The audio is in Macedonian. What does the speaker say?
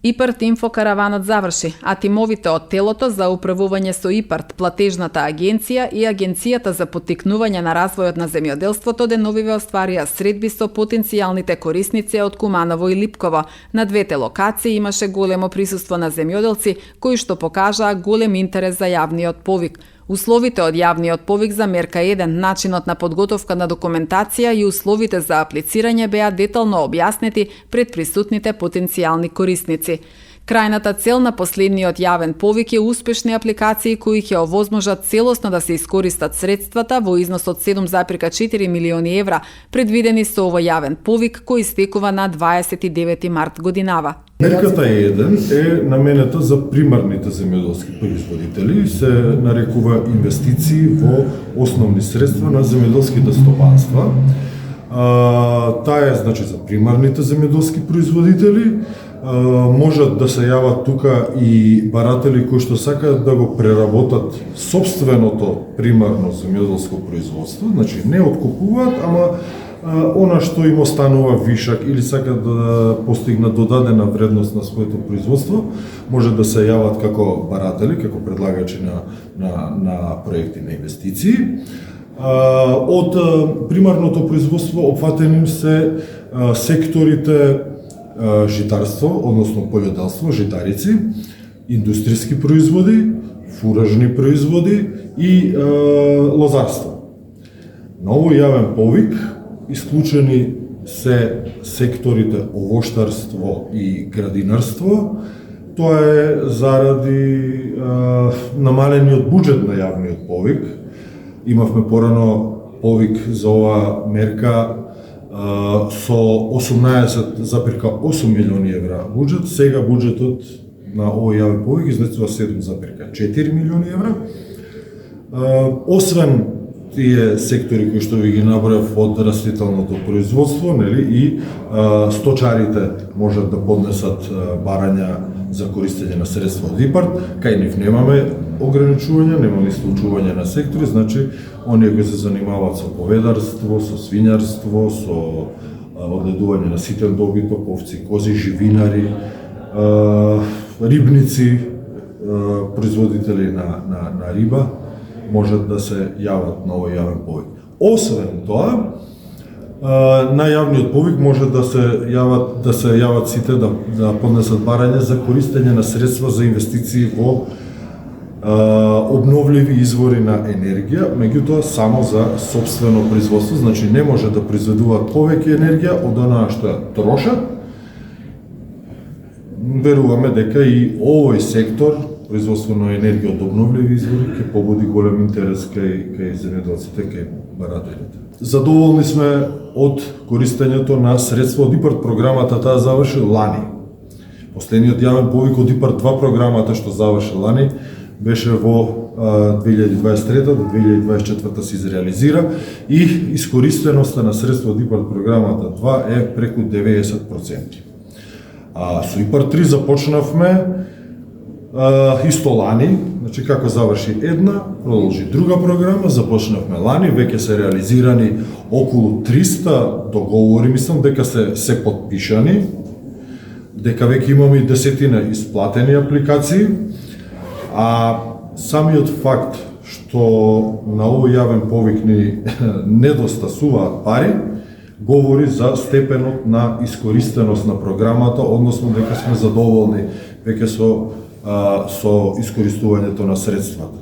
ИПАРТ инфокараванот заврши, а тимовите од телото за управување со ИПАРТ, платежната агенција и агенцијата за поттикнување на развојот на земјоделството деновиве остварија средби со потенцијалните корисници од Куманово и Липково. На двете локации имаше големо присуство на земјоделци кои што покажаа голем интерес за јавниот повик. Условите од јавниот повик за мерка 1, начинот на подготовка на документација и условите за аплицирање беа детално објаснети пред присутните потенцијални корисници. Крајната цел на последниот јавен повик е успешни апликации кои ќе овозможат целосно да се искористат средствата во износ од 7,4 милиони евра, предвидени со овој јавен повик кој истекува на 29 март годинава. Мерката 1 е наменета за примарните земјоделски производители, се нарекува инвестиции во основни средства на земјоделските стопанства. Таа е значи за примарните земјоделски производители. Можат да се јават тука и баратели кои што сакаат да го преработат собственото примарно земјоделско производство, значи не откупуваат, ама она што им останува вишак или сакаат да постигнат додадена вредност на своето производство, може да се јават како баратели, како предлагачи на проекти на инвестиции. Од примарното производство опфатени се секторите житарство, односно полјоделство, житарици, индустријски производи, фуражни производи и лозарство. На овој јавен повик исклучени се секторите овоштарство и градинарство. Тоа е заради намалениот буџет на јавниот повик. Имавме порано повик за оваа мерка со 18,8 милиони евра буџет, сега буџетот на овој јавен повик изнесува 7,4 милиони евра. Освен тие сектори кои што ви ги набројав од растителното производство, нели, и сточарите можат да поднесат барања за користење на средства од ИПАРТ, кај нив немаме ограничување, немаме исклучување на сектори, значи оние кои се занимаваат со говедарство, со свињарство, со одгледување на ситен добиток, овци, кози, живинари, рибници, производители на риба, можат да се јават на овој јавен повик. Освен тоа, на јавниот повик може да се јават сите да поднесат барање за користење на средства за инвестиции во обновливи извори на енергија, меѓутоа само за сопствено производство, значи не може да произведуваат повеќе енергија од онаа што ја трошат. Веруваме дека и овој сектор, производство на енергија од обновливи извори, ќе побуди голем интерес кај земјоделците, кај барателите. Задоволни сме од користењето на средства од ИПАРТ програмата, таа заврши лани. Последниот јавен повик од ИПАРТ 2 програмата што заврши лани беше во 2023 до 2024 се изреализира и искористеноста на средства од ИПАРТ програмата 2 е преку 90%. Со ИПАРТ 3 започнавме исто лани, значи како заврши една, продолжи друга програма, започнавме лани, веќе се реализирани околу 300 договори, мислам дека се подпишани, дека веќе имаме и десетина исплатени апликации, а самиот факт што на овој јавен повик ни недостасуваат пари, говори за степенот на искористеност на програмата, односно дека сме задоволни веќе со искористувањето на средствата.